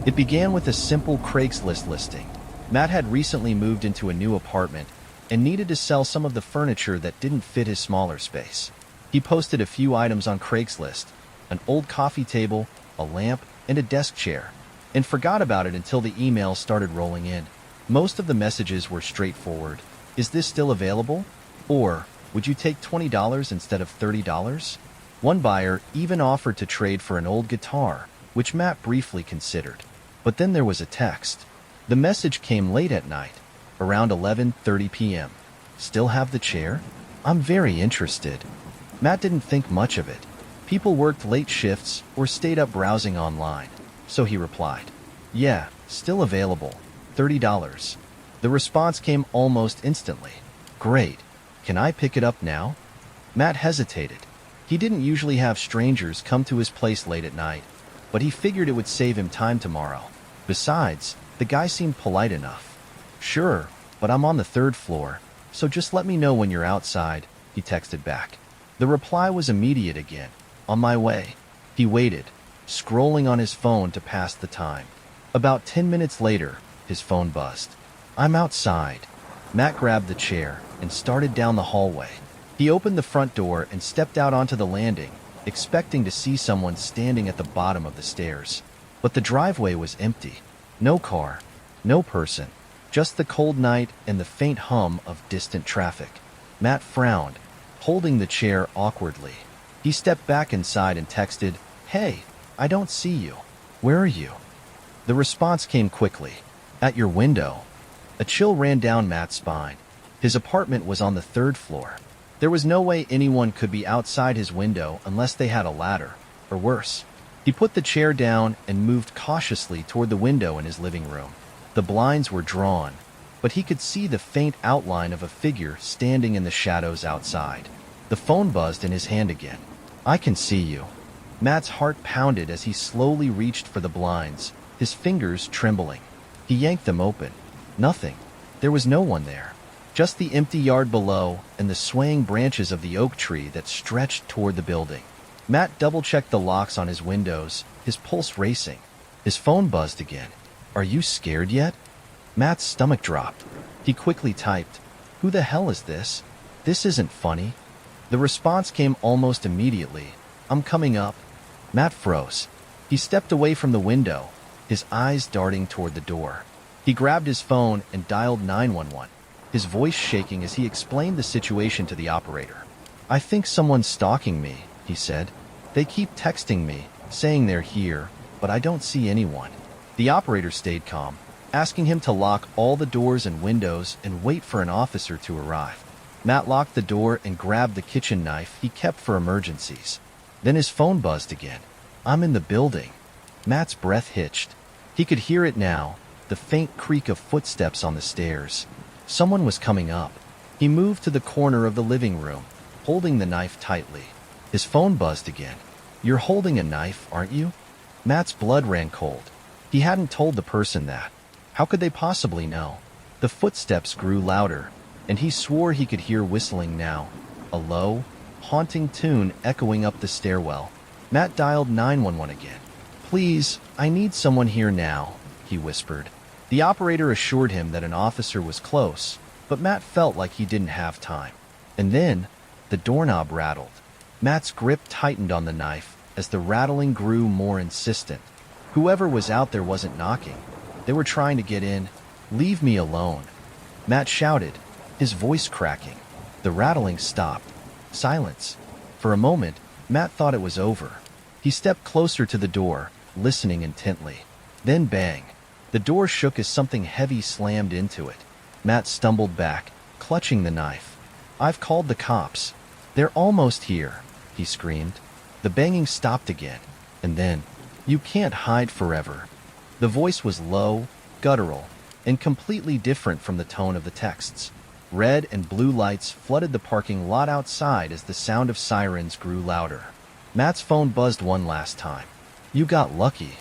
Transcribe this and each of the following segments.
It began with a simple Craigslist listing. Matt had recently moved into a new apartment and needed to sell some of the furniture that didn't fit his smaller space. He posted a few items on Craigslist, an old coffee table, a lamp, and a desk chair, and forgot about it until the emails started rolling in. Most of the messages were straightforward. Is this still available? Or, would you take $20 instead of $30? One buyer even offered to trade for an old guitar, which Matt briefly considered. But then there was a text. The message came late at night, around 11:30 p.m. Still have the chair? I'm very interested. Matt didn't think much of it. People worked late shifts or stayed up browsing online. So he replied, yeah, still available, $30. The response came almost instantly. Great. Can I pick it up now? Matt hesitated. He didn't usually have strangers come to his place late at night, but he figured it would save him time tomorrow. Besides, the guy seemed polite enough. Sure, but I'm on the 3rd floor, so just let me know when you're outside, he texted back. The reply was immediate again. On my way. He waited, scrolling on his phone to pass the time. About 10 minutes later, his phone buzzed. I'm outside. Matt grabbed the chair and started down the hallway. He opened the front door and stepped out onto the landing, expecting to see someone standing at the bottom of the stairs. But the driveway was empty. No car, no person, just the cold night and the faint hum of distant traffic. Matt frowned, holding the chair awkwardly. He stepped back inside and texted, Hey, I don't see you. Where are you? The response came quickly. At your window. A chill ran down Matt's spine. His apartment was on the 3rd floor. There was no way anyone could be outside his window unless they had a ladder, or worse. He put the chair down and moved cautiously toward the window in his living room. The blinds were drawn, but he could see the faint outline of a figure standing in the shadows outside. The phone buzzed in his hand again. I can see you. Matt's heart pounded as he slowly reached for the blinds, his fingers trembling. He yanked them open. Nothing. There was no one there. Just the empty yard below and the swaying branches of the oak tree that stretched toward the building. Matt double-checked the locks on his windows, his pulse racing. His phone buzzed again. Are you scared yet? Matt's stomach dropped. He quickly typed, Who the hell is this? This isn't funny. The response came almost immediately. I'm coming up. Matt froze. He stepped away from the window, his eyes darting toward the door. He grabbed his phone and dialed 911, his voice shaking as he explained the situation to the operator. I think someone's stalking me, he said. They keep texting me, saying they're here, but I don't see anyone. The operator stayed calm, asking him to lock all the doors and windows and wait for an officer to arrive. Matt locked the door and grabbed the kitchen knife he kept for emergencies. Then his phone buzzed again. I'm in the building. Matt's breath hitched. He could hear it now, the faint creak of footsteps on the stairs. Someone was coming up. He moved to the corner of the living room, holding the knife tightly. His phone buzzed again. You're holding a knife, aren't you? Matt's blood ran cold. He hadn't told the person that. How could they possibly know? The footsteps grew louder, and he swore he could hear whistling now, a low, haunting tune echoing up the stairwell. Matt dialed 911 again. Please, I need someone here now, he whispered. The operator assured him that an officer was close, but Matt felt like he didn't have time. And then, the doorknob rattled. Matt's grip tightened on the knife as the rattling grew more insistent. Whoever was out there wasn't knocking. They were trying to get in. Leave me alone. Matt shouted, his voice cracking. The rattling stopped. Silence. For a moment, Matt thought it was over. He stepped closer to the door, listening intently. Then bang. The door shook as something heavy slammed into it. Matt stumbled back, clutching the knife. I've called the cops. They're almost here, he screamed. The banging stopped again, and then, you can't hide forever. The voice was low, guttural, and completely different from the tone of the texts. Red and blue lights flooded the parking lot outside as the sound of sirens grew louder. Matt's phone buzzed one last time. You got lucky.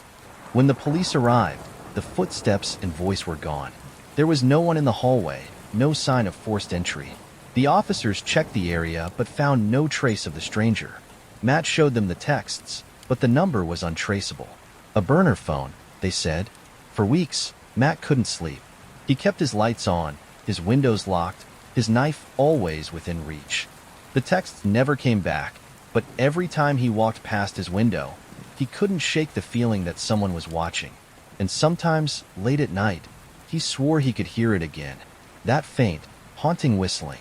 When the police arrived, the footsteps and voice were gone. There was no one in the hallway, no sign of forced entry. The officers checked the area but found no trace of the stranger. Matt showed them the texts, but the number was untraceable. A burner phone, they said. For weeks, Matt couldn't sleep. He kept his lights on, his windows locked, his knife always within reach. The texts never came back, but every time he walked past his window, he couldn't shake the feeling that someone was watching. And sometimes, late at night, he swore he could hear it again. That faint, haunting whistling.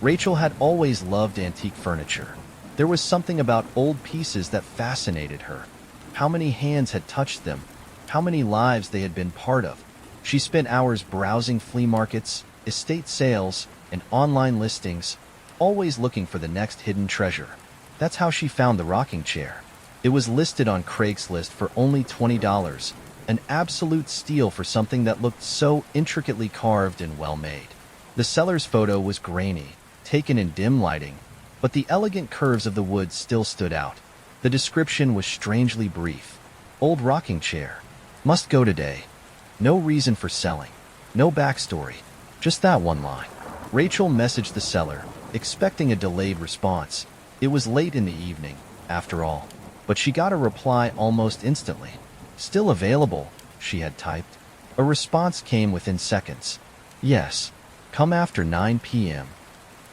Rachel had always loved antique furniture. There was something about old pieces that fascinated her. How many hands had touched them? How many lives they had been part of? She spent hours browsing flea markets, estate sales, and online listings, always looking for the next hidden treasure. That's how she found the rocking chair. It was listed on Craigslist for only $20, an absolute steal for something that looked so intricately carved and well-made. The seller's photo was grainy, taken in dim lighting, but the elegant curves of the wood still stood out. The description was strangely brief. Old rocking chair. Must go today. No reason for selling. No backstory. Just that one line. Rachel messaged the seller, expecting a delayed response. It was late in the evening, after all, but she got a reply almost instantly. Still available, she had typed. A response came within seconds. Yes, come after 9 p.m.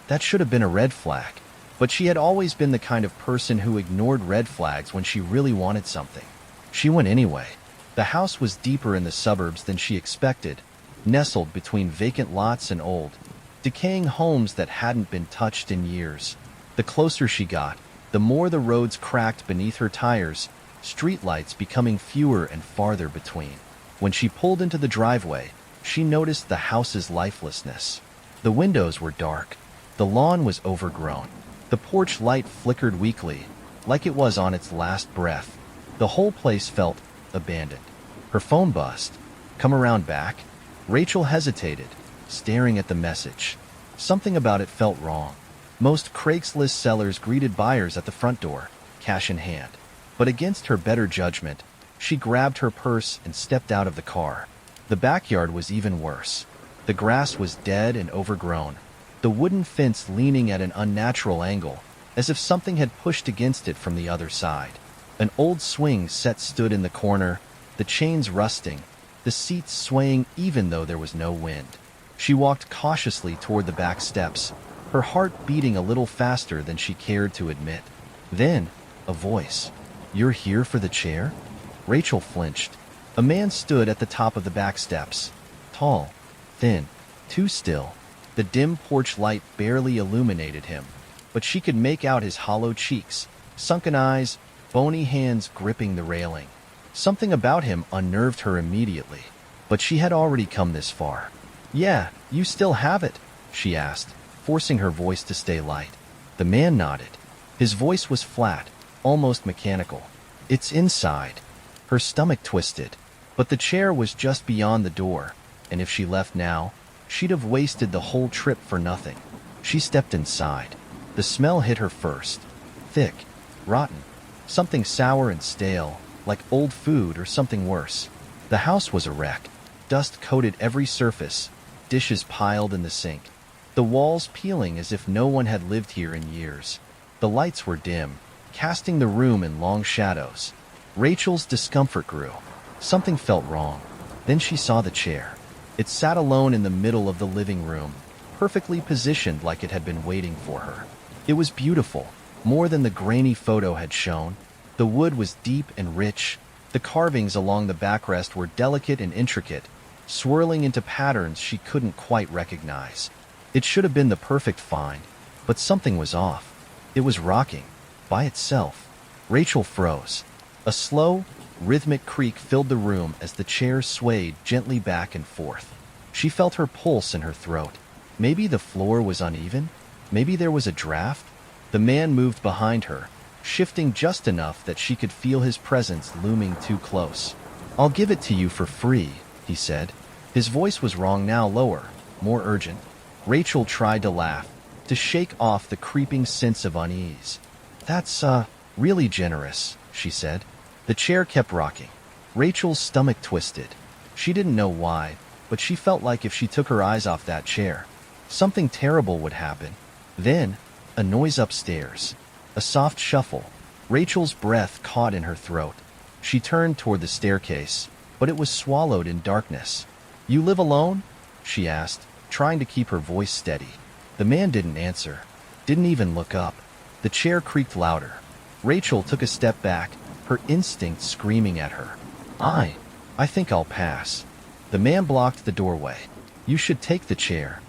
That should have been a red flag, but she had always been the kind of person who ignored red flags when she really wanted something. She went anyway. The house was deeper in the suburbs than she expected, nestled between vacant lots and old, decaying homes that hadn't been touched in years. The closer she got, the more the roads cracked beneath her tires, streetlights becoming fewer and farther between. When she pulled into the driveway, she noticed the house's lifelessness. The windows were dark. The lawn was overgrown. The porch light flickered weakly, like it was on its last breath. The whole place felt abandoned. Her phone buzzed. Come around back? Rachel hesitated, staring at the message. Something about it felt wrong. Most Craigslist sellers greeted buyers at the front door, cash in hand. But against her better judgment, she grabbed her purse and stepped out of the car. The backyard was even worse. The grass was dead and overgrown, the wooden fence leaning at an unnatural angle, as if something had pushed against it from the other side. An old swing set stood in the corner, the chains rusting, the seats swaying even though there was no wind. She walked cautiously toward the back steps, her heart beating a little faster than she cared to admit. Then, a voice. "You're here for the chair?" Rachel flinched. A man stood at the top of the back steps. Tall, thin, too still. The dim porch light barely illuminated him, but she could make out his hollow cheeks, sunken eyes, bony hands gripping the railing. Something about him unnerved her immediately, but she had already come this far. "Yeah, you still have it?" she asked, forcing her voice to stay light. The man nodded. His voice was flat, almost mechanical. "It's inside." Her stomach twisted, but the chair was just beyond the door, and if she left now, she'd have wasted the whole trip for nothing. She stepped inside. The smell hit her first. Thick, rotten, something sour and stale, like old food or something worse. The house was a wreck. Dust coated every surface, dishes piled in the sink, the walls peeling as if no one had lived here in years. The lights were dim, casting the room in long shadows. Rachel's discomfort grew. Something felt wrong. Then she saw the chair. It sat alone in the middle of the living room, perfectly positioned like it had been waiting for her. It was beautiful, more than the grainy photo had shown. The wood was deep and rich. The carvings along the backrest were delicate and intricate, swirling into patterns she couldn't quite recognize. It should have been the perfect find, but something was off. It was rocking, by itself. Rachel froze. A slow, rhythmic creak filled the room as the chair swayed gently back and forth. She felt her pulse in her throat. Maybe the floor was uneven? Maybe there was a draft? The man moved behind her, shifting just enough that she could feel his presence looming too close. "I'll give it to you for free," he said. His voice was wrong now, lower, more urgent. Rachel tried to laugh, to shake off the creeping sense of unease. "That's, really generous," she said. The chair kept rocking. Rachel's stomach twisted. She didn't know why, but she felt like if she took her eyes off that chair, something terrible would happen. Then, a noise upstairs. A soft shuffle. Rachel's breath caught in her throat. She turned toward the staircase, but it was swallowed in darkness. "You live alone?" she asked, trying to keep her voice steady. The man didn't answer, didn't even look up. The chair creaked louder. Rachel took a step back, her instinct screaming at her. I think I'll pass." The man blocked the doorway. "You should take the chair."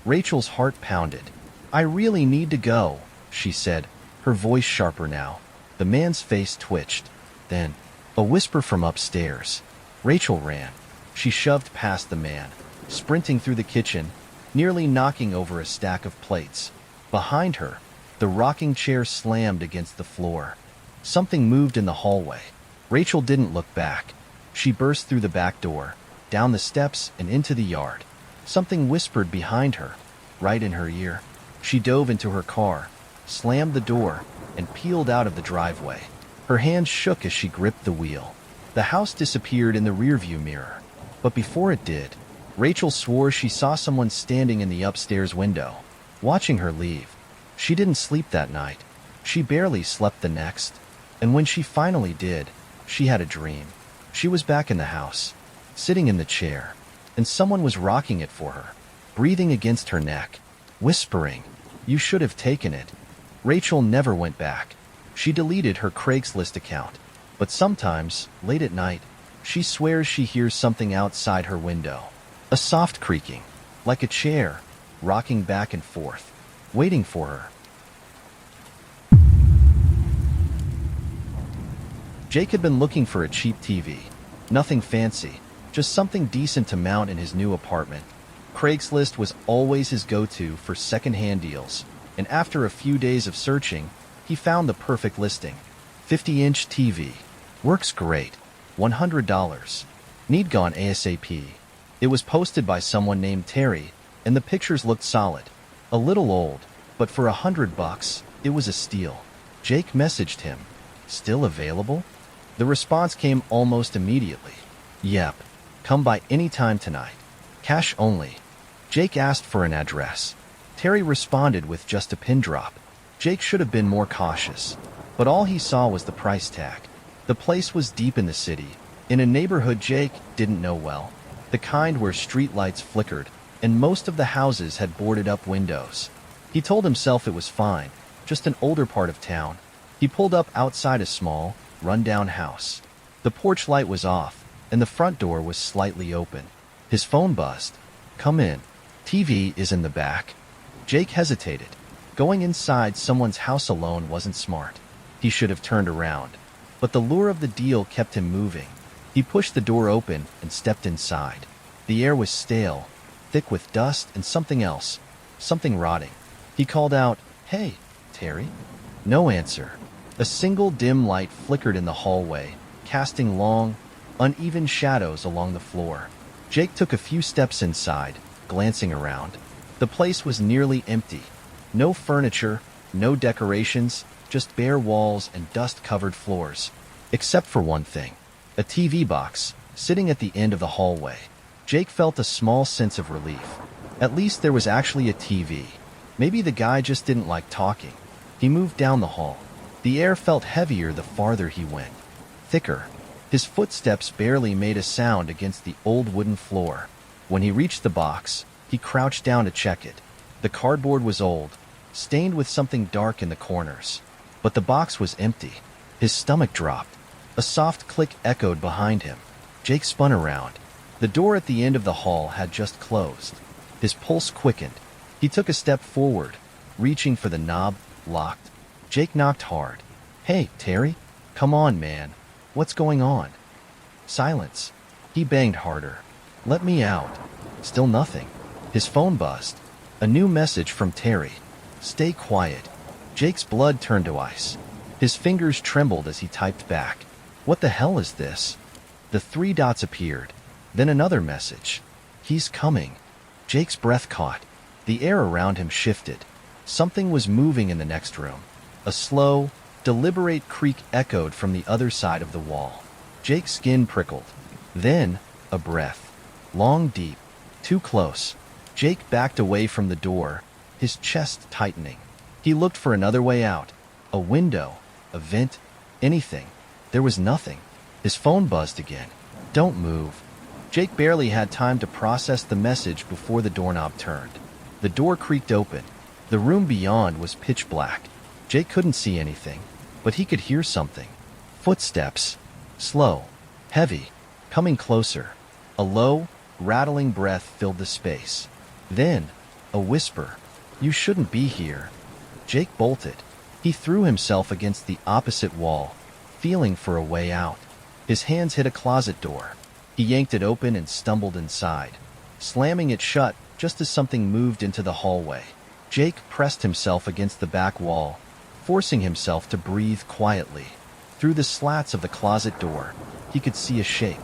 Rachel's heart pounded. "I really need to go," she said, her voice sharper now. The man's face twitched. Then, a whisper from upstairs. Rachel ran. She shoved past the man, sprinting through the kitchen, nearly knocking over a stack of plates. Behind her, the rocking chair slammed against the floor. Something moved in the hallway. Rachel didn't look back. She burst through the back door, down the steps and into the yard. Something whispered behind her, right in her ear. She dove into her car, slammed the door, and peeled out of the driveway. Her hands shook as she gripped the wheel. The house disappeared in the rearview mirror. But before it did, Rachel swore she saw someone standing in the upstairs window, watching her leave. She didn't sleep that night. She barely slept the next. And when she finally did, she had a dream. She was back in the house, sitting in the chair, and someone was rocking it for her, breathing against her neck, whispering, "You should have taken it." Rachel never went back. She deleted her Craigslist account, but sometimes, late at night, she swears she hears something outside her window. A soft creaking, like a chair, rocking back and forth, waiting for her. Jake had been looking for a cheap TV. Nothing fancy, just something decent to mount in his new apartment. Craigslist was always his go-to for second-hand deals, and after a few days of searching, he found the perfect listing. 50-inch TV. Works great. $100. Need gone ASAP. It was posted by someone named Terry, and the pictures looked solid. A little old, but for $100, it was a steal. Jake messaged him. "Still available?" The response came almost immediately. "Yep. Come by any time tonight. Cash only." Jake asked for an address. Terry responded with just a pin drop. Jake should have been more cautious, but all he saw was the price tag. The place was deep in the city, in a neighborhood Jake didn't know well, the kind where streetlights flickered, and most of the houses had boarded-up windows. He told himself it was fine, just an older part of town. He pulled up outside a small, run-down house. The porch light was off, and the front door was slightly open. His phone buzzed. "Come in. TV is in the back." Jake hesitated. Going inside someone's house alone wasn't smart. He should have turned around. But the lure of the deal kept him moving. He pushed the door open and stepped inside. The air was stale, thick with dust and something else, something rotting. He called out, "Hey, Terry?" No answer. A single dim light flickered in the hallway, casting long, uneven shadows along the floor. Jake took a few steps inside, glancing around. The place was nearly empty. No furniture, no decorations, just bare walls and dust-covered floors. Except for one thing. A TV box, sitting at the end of the hallway. Jake felt a small sense of relief. At least there was actually a TV. Maybe the guy just didn't like talking. He moved down the hall. The air felt heavier the farther he went. Thicker. His footsteps barely made a sound against the old wooden floor. When he reached the box, he crouched down to check it. The cardboard was old, stained with something dark in the corners. But the box was empty. His stomach dropped. A soft click echoed behind him. Jake spun around. The door at the end of the hall had just closed. His pulse quickened. He took a step forward, reaching for the knob, locked. Jake knocked hard. "Hey, Terry? Come on, man. What's going on?" Silence. He banged harder. "Let me out." Still nothing. His phone buzzed. A new message from Terry. "Stay quiet." Jake's blood turned to ice. His fingers trembled as he typed back. "What the hell is this?" The 3 dots appeared. Then another message. "He's coming." Jake's breath caught. The air around him shifted. Something was moving in the next room. A slow, deliberate creak echoed from the other side of the wall. Jake's skin prickled. Then, a breath. Long, deep. Too close. Jake backed away from the door, his chest tightening. He looked for another way out. A window, a vent, anything. There was nothing. His phone buzzed again. Don't move. Jake barely had time to process the message before the doorknob turned. The door creaked open. The room beyond was pitch black. Jake couldn't see anything, but he could hear something. Footsteps. Slow. Heavy. Coming closer. A low, rattling breath filled the space. Then, a whisper. You shouldn't be here. Jake bolted. He threw himself against the opposite wall, feeling for a way out. His hands hit a closet door. He yanked it open and stumbled inside, slamming it shut just as something moved into the hallway. Jake pressed himself against the back wall, forcing himself to breathe quietly. Through the slats of the closet door, he could see a shape.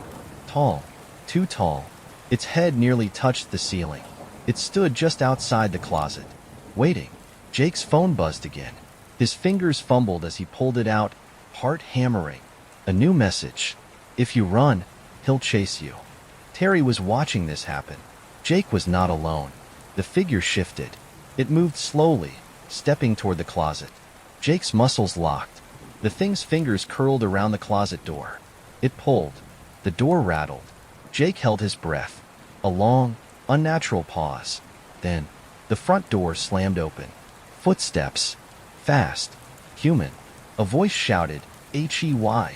Tall. Too tall. Its head nearly touched the ceiling. It stood just outside the closet, waiting. Jake's phone buzzed again. His fingers fumbled as he pulled it out, heart hammering. A new message. If you run, he'll chase you. Terry was watching this happen. Jake was not alone. The figure shifted. It moved slowly, stepping toward the closet. Jake's muscles locked. The thing's fingers curled around the closet door. It pulled. The door rattled. Jake held his breath. A long, unnatural pause. Then, the front door slammed open. Footsteps. Fast. Human. A voice shouted, H-E-Y.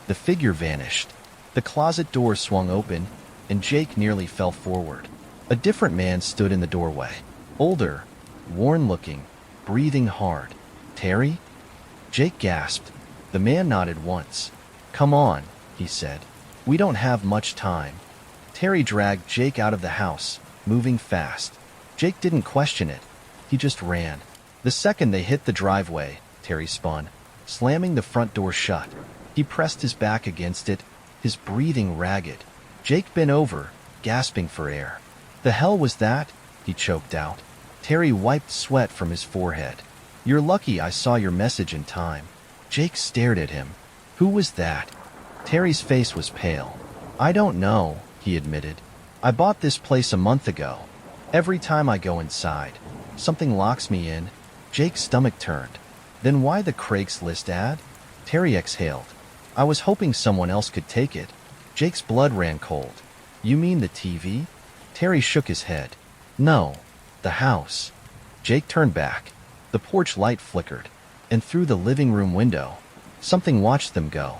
The figure vanished. The closet door swung open, and Jake nearly fell forward. A different man stood in the doorway. Older, worn-looking, breathing hard. Terry? Jake gasped. The man nodded once. Come on, he said. We don't have much time. Terry dragged Jake out of the house, moving fast. Jake didn't question it. He just ran. The second they hit the driveway, Terry spun, slamming the front door shut. He pressed his back against it, his breathing ragged. Jake bent over, gasping for air. The hell was that? He choked out. Terry wiped sweat from his forehead. You're lucky I saw your message in time. Jake stared at him. Who was that? Terry's face was pale. I don't know, he admitted. I bought this place a month ago. Every time I go inside, something locks me in. Jake's stomach turned. Then why the Craigslist ad? Terry exhaled. I was hoping someone else could take it. Jake's blood ran cold. You mean the TV? Terry shook his head. No, the house. Jake turned back. The porch light flickered, and through the living room window, something watched them go.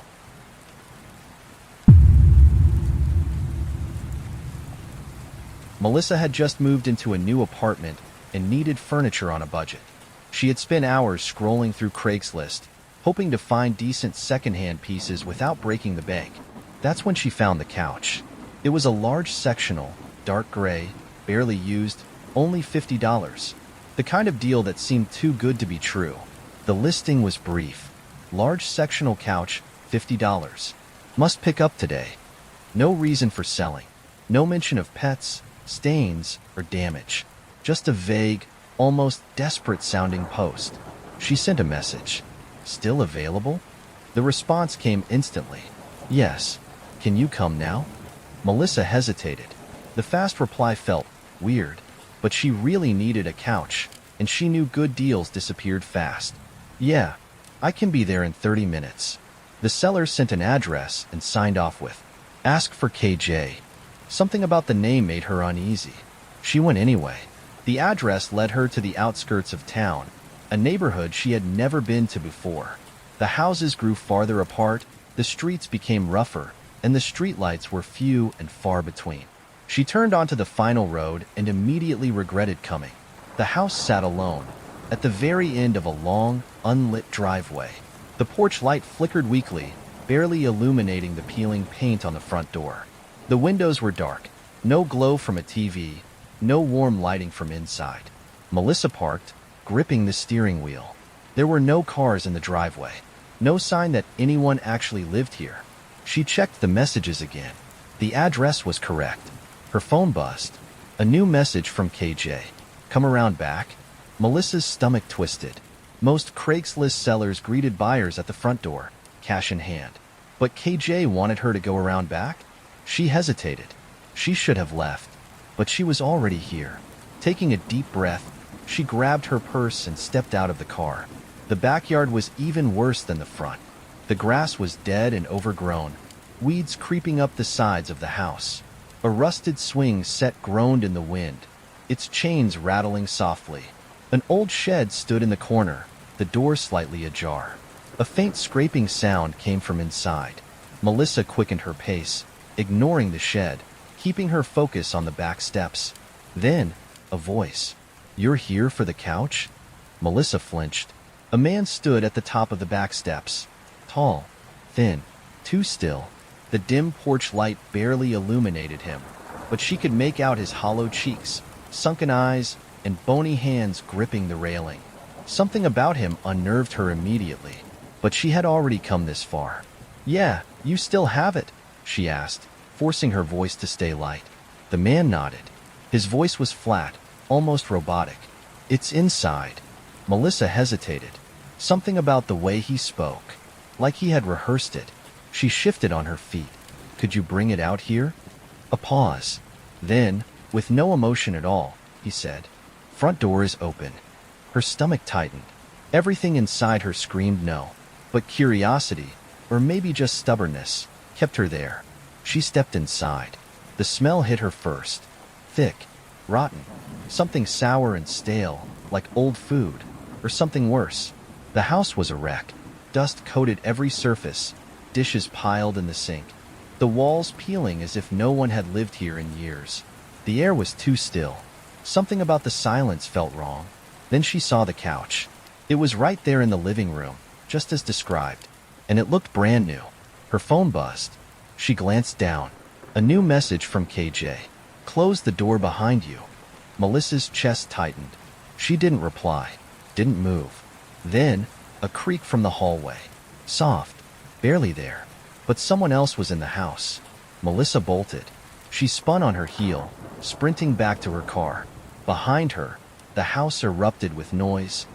Melissa had just moved into a new apartment and needed furniture on a budget. She had spent hours scrolling through Craigslist, hoping to find decent secondhand pieces without breaking the bank. That's when she found the couch. It was a large sectional, dark gray, barely used, only $50. The kind of deal that seemed too good to be true. The listing was brief. Large sectional couch, $50. Must pick up today. No reason for selling. No mention of pets, stains, or damage. Just a vague, almost desperate-sounding post. She sent a message. Still available? The response came instantly. Yes. Can you come now? Melissa hesitated. The fast reply felt weird, but she really needed a couch, and she knew good deals disappeared fast. Yeah, I can be there in 30 minutes. The seller sent an address and signed off with, ask for KJ. Something about the name made her uneasy. She went anyway. The address led her to the outskirts of town, a neighborhood she had never been to before. The houses grew farther apart, the streets became rougher, and the streetlights were few and far between. She turned onto the final road and immediately regretted coming. The house sat alone, at the very end of a long, unlit driveway. The porch light flickered weakly, barely illuminating the peeling paint on the front door. The windows were dark, no glow from a TV, no warm lighting from inside. Melissa parked, gripping the steering wheel. There were no cars in the driveway, no sign that anyone actually lived here. She checked the messages again. The address was correct. Her phone buzzed. A new message from KJ. Come around back? Melissa's stomach twisted. Most Craigslist sellers greeted buyers at the front door, cash in hand. But KJ wanted her to go around back? She hesitated. She should have left. But she was already here. Taking a deep breath, she grabbed her purse and stepped out of the car. The backyard was even worse than the front. The grass was dead and overgrown, weeds creeping up the sides of the house. A rusted swing set groaned in the wind, its chains rattling softly. An old shed stood in the corner, the door slightly ajar. A faint scraping sound came from inside. Melissa quickened her pace, ignoring the shed, keeping her focus on the back steps. Then, a voice. "You're here for the couch?" Melissa flinched. A man stood at the top of the back steps. Tall, thin, too still. The dim porch light barely illuminated him, but she could make out his hollow cheeks, sunken eyes, and bony hands gripping the railing. Something about him unnerved her immediately, but she had already come this far. "Yeah, you still have it?" she asked, forcing her voice to stay light. The man nodded. His voice was flat, almost robotic. "It's inside." Melissa hesitated. Something about the way he spoke, like he had rehearsed it. She shifted on her feet. "Could you bring it out here?" A pause. Then, with no emotion at all, he said, "Front door is open." Her stomach tightened. Everything inside her screamed no, but curiosity, or maybe just stubbornness, kept her there. She stepped inside. The smell hit her first. Thick, rotten, something sour and stale, like old food, or something worse. The house was a wreck. Dust coated every surface, dishes piled in the sink, the walls peeling as if no one had lived here in years. The air was too still. Something about the silence felt wrong. Then she saw the couch. It was right there in the living room, just as described, and it looked brand new. Her phone buzzed. She glanced down. A new message from KJ. "Close the door behind you." Melissa's chest tightened. She didn't reply, didn't move. Then, a creak from the hallway. Soft, barely there, but someone else was in the house. Melissa bolted. She spun on her heel, sprinting back to her car. Behind her, the house erupted with noise,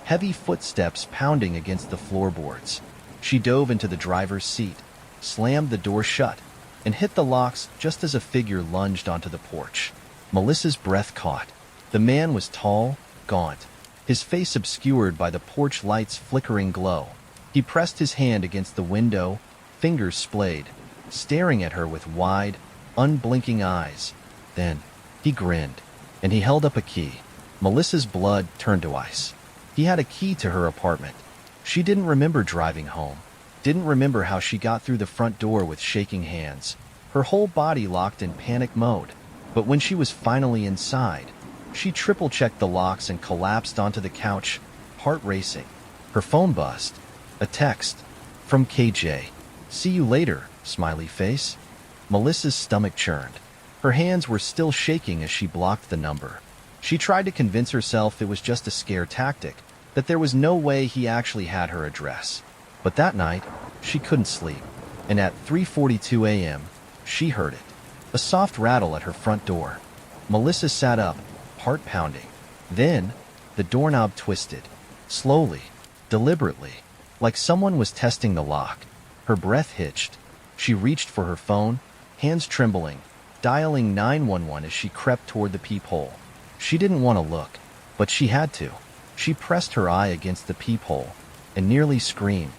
heavy footsteps pounding against the floorboards. She dove into the driver's seat, slammed the door shut, and hit the locks just as a figure lunged onto the porch. Melissa's breath caught. The man was tall, gaunt, his face obscured by the porch light's flickering glow. He pressed his hand against the window, fingers splayed, staring at her with wide, unblinking eyes. Then, he grinned, and he held up a key. Melissa's blood turned to ice. He had a key to her apartment. She didn't remember driving home, didn't remember how she got through the front door with shaking hands, her whole body locked in panic mode. But when she was finally inside, she triple-checked the locks and collapsed onto the couch, heart racing. Her phone buzzed. A text. From KJ. "See you later, smiley face." Melissa's stomach churned. Her hands were still shaking as she blocked the number. She tried to convince herself it was just a scare tactic, that there was no way he actually had her address. But that night, she couldn't sleep. And at 3:42 a.m., she heard it. A soft rattle at her front door. Melissa sat up, heart pounding. Then, the doorknob twisted. Slowly, deliberately, like someone was testing the lock. Her breath hitched. She reached for her phone, hands trembling, dialing 911 as she crept toward the peephole. She didn't want to look, but she had to. She pressed her eye against the peephole and nearly screamed.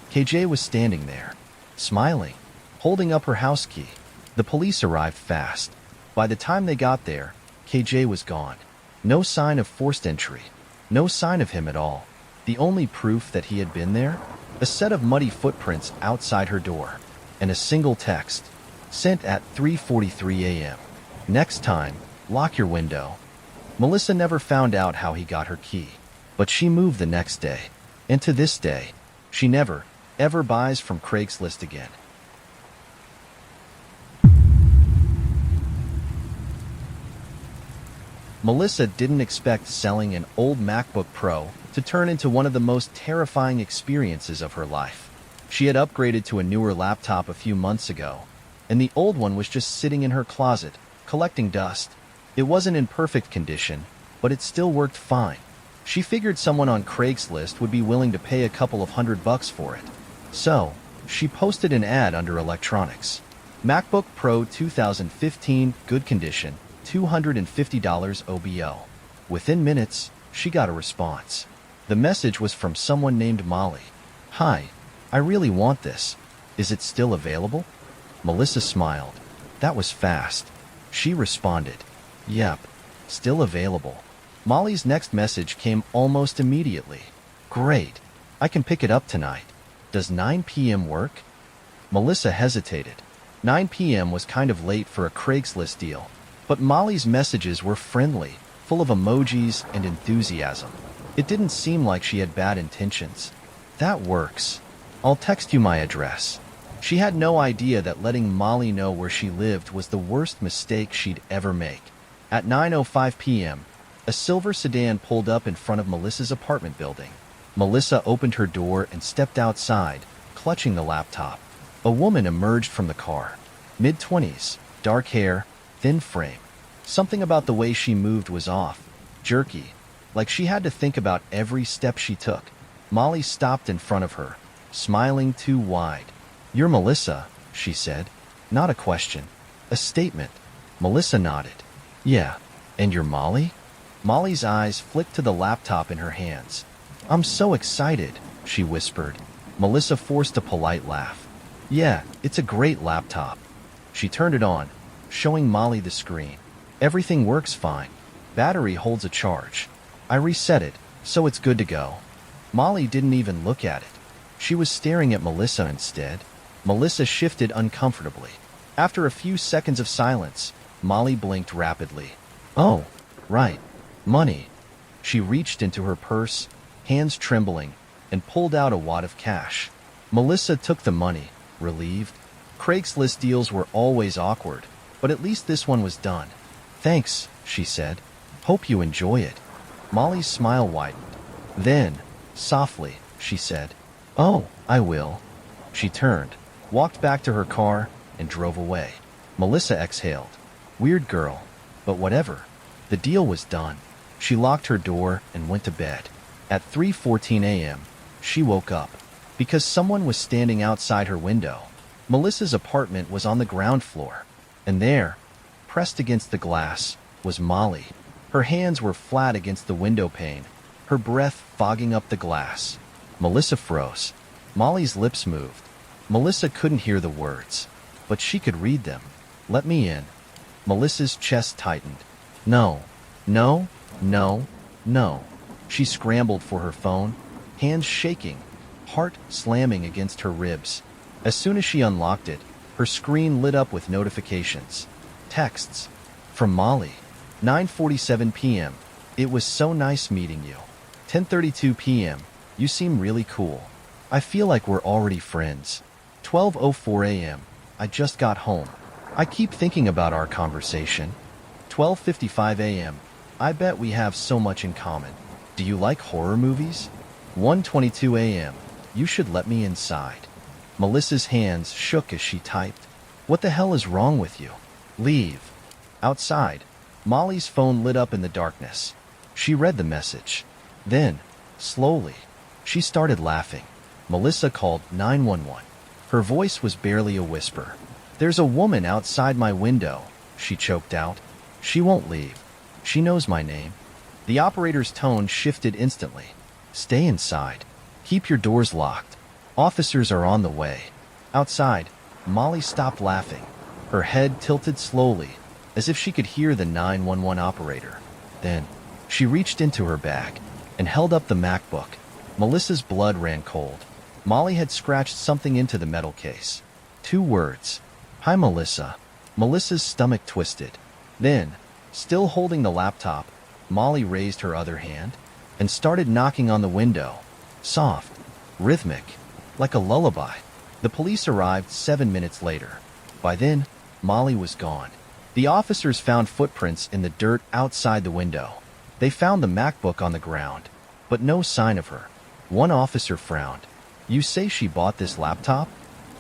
KJ was standing there, smiling, holding up her house key. The police arrived fast. By the time they got there, KJ was gone. No sign of forced entry. No sign of him at all. The only proof that he had been there? A set of muddy footprints outside her door, and a single text, sent at 3:43 a.m. "Next time, lock your window." Melissa never found out how he got her key, but she moved the next day. And to this day, she never, ever buys from Craigslist again. Melissa didn't expect selling an old MacBook Pro to turn into one of the most terrifying experiences of her life. She had upgraded to a newer laptop a few months ago, and the old one was just sitting in her closet, collecting dust. It wasn't in perfect condition, but it still worked fine. She figured someone on Craigslist would be willing to pay a couple of $100 for it. So, she posted an ad under electronics. MacBook Pro 2015, good condition, $250 OBO. Within minutes, she got a response. The message was from someone named Molly. "Hi, I really want this. Is it still available?" Melissa smiled. That was fast. She responded, "Yep, still available." Molly's next message came almost immediately. "Great. I can pick it up tonight. Does 9 p.m. work?" Melissa hesitated. 9 p.m. was kind of late for a Craigslist deal, but Molly's messages were friendly, full of emojis and enthusiasm. It didn't seem like she had bad intentions. "That works. I'll text you my address." She had no idea that letting Molly know where she lived was the worst mistake she'd ever make. At 9:05 p.m., a silver sedan pulled up in front of Melissa's apartment building. Melissa opened her door and stepped outside, clutching the laptop. A woman emerged from the car. Mid-20s, dark hair, thin frame. Something about the way she moved was off, jerky, like she had to think about every step she took. Molly stopped in front of her, smiling too wide. "You're Melissa," she said. Not a question, a statement. Melissa nodded. "Yeah, and you're Molly?" Molly's eyes flicked to the laptop in her hands. "I'm so excited," she whispered. Melissa forced a polite laugh. "Yeah, it's a great laptop." She turned it on, showing Molly the screen. "Everything works fine. Battery holds a charge. I reset it, so it's good to go." Molly didn't even look at it. She was staring at Melissa instead. Melissa shifted uncomfortably. After a few seconds of silence, Molly blinked rapidly. "Oh, right. Money." She reached into her purse, hands trembling, and pulled out a wad of cash. Melissa took the money, relieved. Craigslist deals were always awkward, but at least this one was done. "Thanks," she said. "Hope you enjoy it." Molly's smile widened. Then, softly, she said, "Oh, I will." She turned, walked back to her car, and drove away. Melissa exhaled. Weird girl, but whatever. The deal was done. She locked her door and went to bed. At 3:14 a.m., she woke up because someone was standing outside her window. Melissa's apartment was on the ground floor, and there, pressed against the glass, was Molly. Her hands were flat against the window pane, her breath fogging up the glass. Melissa froze. Molly's lips moved. Melissa couldn't hear the words, but she could read them. "Let me in." Melissa's chest tightened. "No, no, no, no." She scrambled for her phone, hands shaking, heart slamming against her ribs. As soon as she unlocked it, her screen lit up with notifications. Texts. From Molly. 9:47 p.m. "It was so nice meeting you." 10:32 p.m. "You seem really cool. I feel like we're already friends." 12:04 a.m. "I just got home. I keep thinking about our conversation." 12:55 a.m. "I bet we have so much in common. Do you like horror movies?" 1:22 a.m. "You should let me inside." Melissa's hands shook as she typed. "What the hell is wrong with you? Leave." Outside, Molly's phone lit up in the darkness. She read the message. Then, slowly, she started laughing. Melissa called 911. Her voice was barely a whisper. "There's a woman outside my window," she choked out. "She won't leave. She knows my name." The operator's tone shifted instantly. "Stay inside. Keep your doors locked. Officers are on the way." Outside, Molly stopped laughing. Her head tilted slowly, as if she could hear the 911 operator. Then, she reached into her bag and held up the MacBook. Melissa's blood ran cold. Molly had scratched something into the metal case. 2 words. "Hi, Melissa." Melissa's stomach twisted. Then, still holding the laptop, Molly raised her other hand and started knocking on the window. Soft, rhythmic, like a lullaby. The police arrived 7 minutes later. By then, Molly was gone. The officers found footprints in the dirt outside the window. They found the MacBook on the ground, but no sign of her. One officer frowned. "You say she bought this laptop?"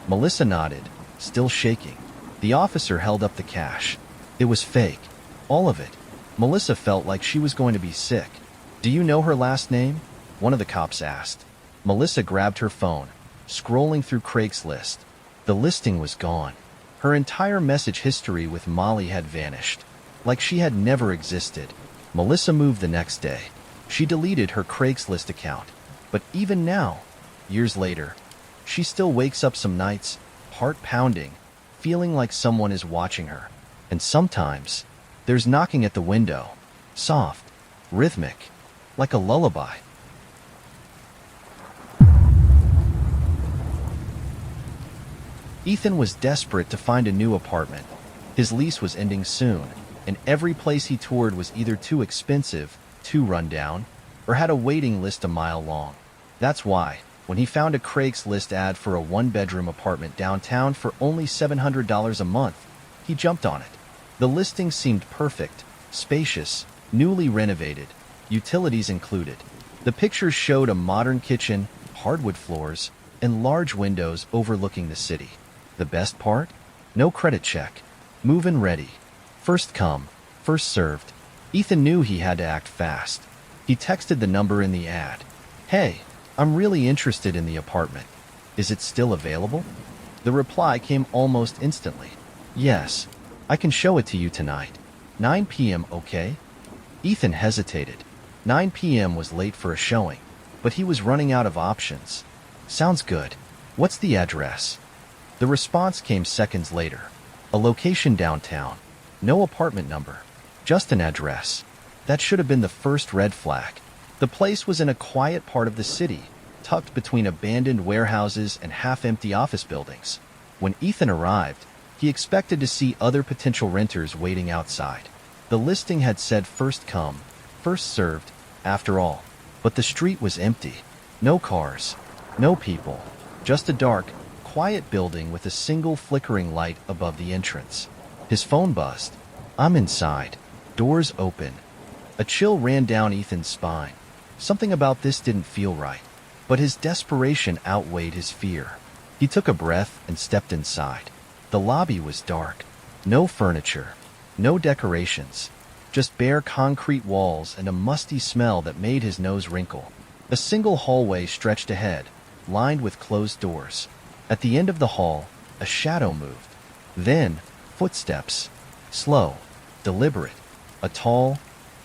Melissa nodded, still shaking. The officer held up the cash. It was fake. All of it. Melissa felt like she was going to be sick. "Do you know her last name?" one of the cops asked. Melissa grabbed her phone, scrolling through Craigslist. The listing was gone. Her entire message history with Molly had vanished, like she had never existed. Melissa moved the next day. She deleted her Craigslist account, but even now, years later, she still wakes up some nights, heart pounding, feeling like someone is watching her. And sometimes, there's knocking at the window, soft, rhythmic, like a lullaby. Ethan was desperate to find a new apartment. His lease was ending soon, and every place he toured was either too expensive, too run down, or had a waiting list a mile long. That's why, when he found a Craigslist ad for a one-bedroom apartment downtown for only $700 a month, he jumped on it. The listing seemed perfect, spacious, newly renovated, utilities included. The pictures showed a modern kitchen, hardwood floors, and large windows overlooking the city. The best part? No credit check. Move-in ready. First come, first served. Ethan knew he had to act fast. He texted the number in the ad. "Hey, I'm really interested in the apartment. Is it still available?" The reply came almost instantly. "Yes, I can show it to you tonight. 9 p.m., okay?" Ethan hesitated. 9 p.m. was late for a showing, but he was running out of options. "Sounds good. What's the address?" The response came seconds later. A location downtown. No apartment number. Just an address. That should have been the first red flag. The place was in a quiet part of the city, tucked between abandoned warehouses and half-empty office buildings. When Ethan arrived, he expected to see other potential renters waiting outside. The listing had said first come, first served, after all. But the street was empty. No cars. No people. Just a dark, quiet building with a single flickering light above the entrance. His phone buzzed. "I'm inside. Doors open." A chill ran down Ethan's spine. Something about this didn't feel right, but his desperation outweighed his fear. He took a breath and stepped inside. The lobby was dark. No furniture. No decorations. Just bare concrete walls and a musty smell that made his nose wrinkle. A single hallway stretched ahead, lined with closed doors. At the end of the hall, a shadow moved. Then, footsteps. Slow, deliberate. A tall,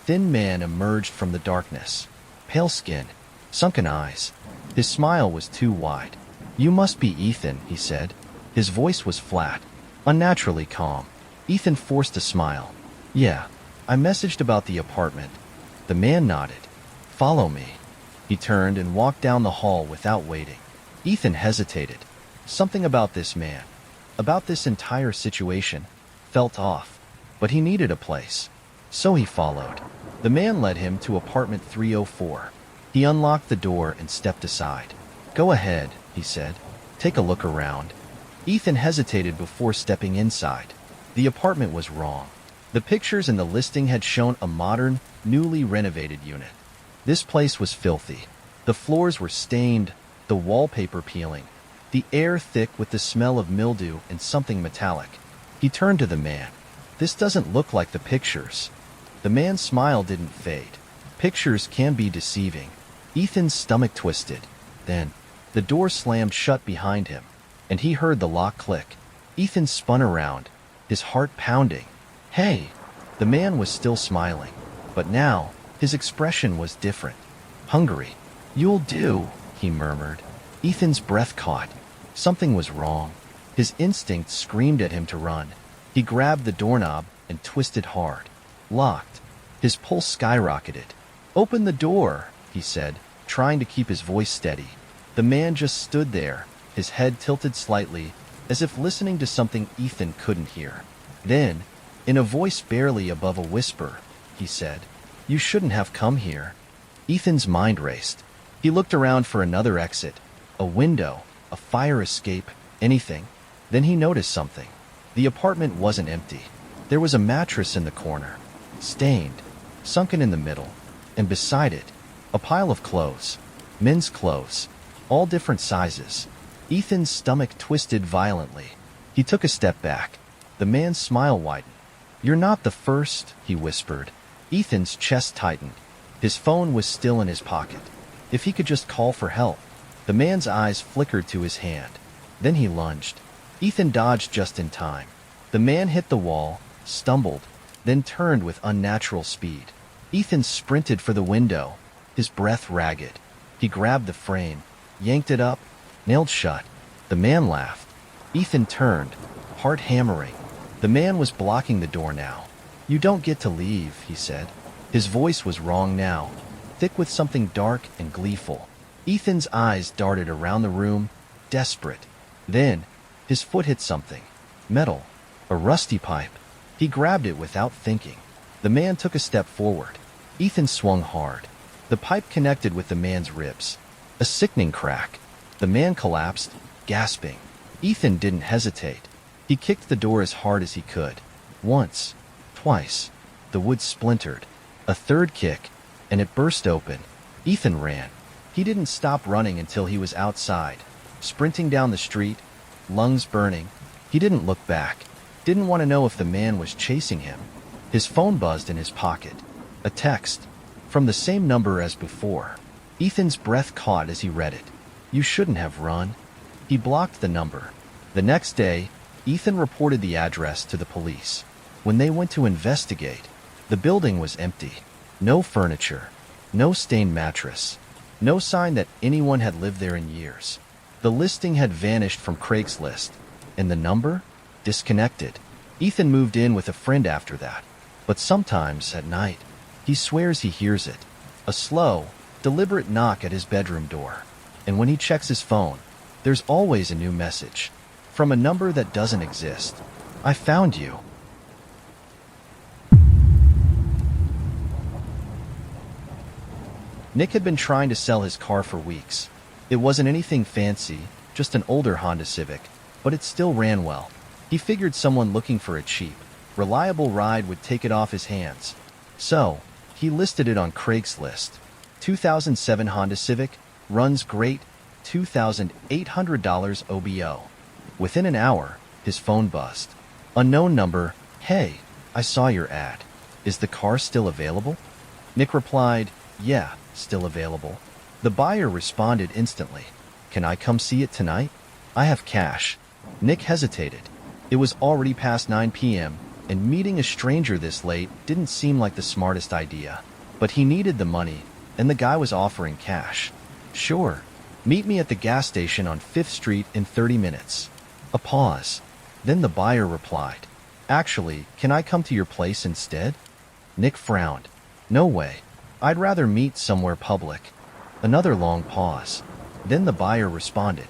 thin man emerged from the darkness. Pale skin, sunken eyes. His smile was too wide. "You must be Ethan," he said. His voice was flat, unnaturally calm. Ethan forced a smile. "Yeah, I messaged about the apartment." The man nodded. "Follow me." He turned and walked down the hall without waiting. Ethan hesitated. Something about this man, about this entire situation, felt off. But he needed a place. So he followed. The man led him to apartment 304. He unlocked the door and stepped aside. "Go ahead," he said. "Take a look around." Ethan hesitated before stepping inside. The apartment was wrong. The pictures in the listing had shown a modern, newly renovated unit. This place was filthy. The floors were stained, the wallpaper peeling, the air thick with the smell of mildew and something metallic. He turned to the man. "This doesn't look like the pictures." The man's smile didn't fade. Pictures can be deceiving. Ethan's stomach twisted. Then, the door slammed shut behind him, and he heard the lock click. Ethan spun around, his heart pounding. "Hey!" The man was still smiling, but now, his expression was different. "Hungry." "You'll do," he murmured. Ethan's breath caught. Something was wrong. His instinct screamed at him to run. He grabbed the doorknob and twisted hard. Locked. His pulse skyrocketed. "Open the door," he said, trying to keep his voice steady. The man just stood there, his head tilted slightly, as if listening to something Ethan couldn't hear. Then, in a voice barely above a whisper, he said, "You shouldn't have come here." Ethan's mind raced. He looked around for another exit, a window, a fire escape, anything. Then he noticed something. The apartment wasn't empty. There was a mattress in the corner, stained, sunken in the middle, and beside it, a pile of clothes, men's clothes, all different sizes. Ethan's stomach twisted violently. He took a step back. The man's smile widened. "You're not the first," he whispered. Ethan's chest tightened. His phone was still in his pocket. If he could just call for help. The man's eyes flickered to his hand. Then he lunged. Ethan dodged just in time. The man hit the wall, stumbled, then turned with unnatural speed. Ethan sprinted for the window, his breath ragged. He grabbed the frame, yanked it up, nailed shut. The man laughed. Ethan turned, heart hammering. The man was blocking the door now. "You don't get to leave," he said. His voice was wrong now, thick with something dark and gleeful. Ethan's eyes darted around the room, desperate. Then, his foot hit something. Metal. A rusty pipe. He grabbed it without thinking. The man took a step forward. Ethan swung hard. The pipe connected with the man's ribs. A sickening crack. The man collapsed, gasping. Ethan didn't hesitate. He kicked the door as hard as he could. Once. Twice. The wood splintered. A third kick, and it burst open. Ethan ran. He didn't stop running until he was outside, sprinting down the street, lungs burning. He didn't look back. Didn't want to know if the man was chasing him. His phone buzzed in his pocket. A text. From the same number as before. Ethan's breath caught as he read it. "You shouldn't have run." He blocked the number. The next day, Ethan reported the address to the police. When they went to investigate, the building was empty. No furniture. No stained mattress. No sign that anyone had lived there in years. The listing had vanished from Craigslist, and the number? Disconnected. Ethan moved in with a friend after that. But sometimes, at night, he swears he hears it. A slow, deliberate knock at his bedroom door. And when he checks his phone, there's always a new message. From a number that doesn't exist. "I found you." Nick had been trying to sell his car for weeks. It wasn't anything fancy, just an older Honda Civic, but it still ran well. He figured someone looking for a cheap, reliable ride would take it off his hands. So, he listed it on Craigslist. 2007 Honda Civic, runs great, $2,800 OBO. Within an hour, his phone buzzed. Unknown number. "Hey, I saw your ad. Is the car still available?" Nick replied, "Yeah, still available." The buyer responded instantly. "Can I come see it tonight? I have cash." Nick hesitated. It was already past 9 p.m., and meeting a stranger this late didn't seem like the smartest idea. But he needed the money, and the guy was offering cash. "Sure. Meet me at the gas station on 5th Street in 30 minutes. A pause. Then the buyer replied, "Actually, can I come to your place instead?" Nick frowned. "No way. I'd rather meet somewhere public." Another long pause. Then the buyer responded,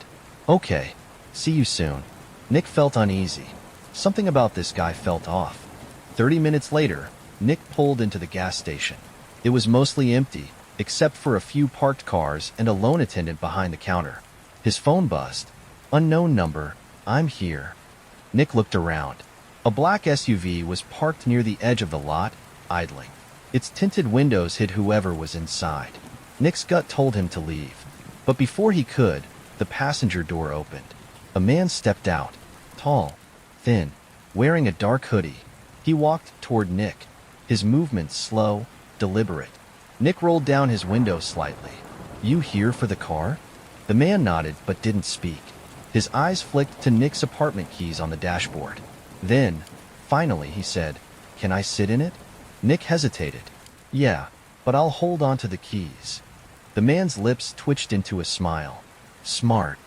"Okay. See you soon." Nick felt uneasy. Something about this guy felt off. 30 minutes later, Nick pulled into the gas station. It was mostly empty, except for a few parked cars and a loan attendant behind the counter. His phone buzzed. "Unknown number. I'm here." Nick looked around. A black SUV was parked near the edge of the lot, idling. Its tinted windows hid whoever was inside. Nick's gut told him to leave. But before he could, the passenger door opened. A man stepped out, tall, thin, wearing a dark hoodie. He walked toward Nick, his movements slow, deliberate. Nick rolled down his window slightly. "You here for the car?" The man nodded but didn't speak. His eyes flicked to Nick's apartment keys on the dashboard. Then, finally, he said, "Can I sit in it?" Nick hesitated. "Yeah, but I'll hold on to the keys." The man's lips twitched into a smile. "Smart."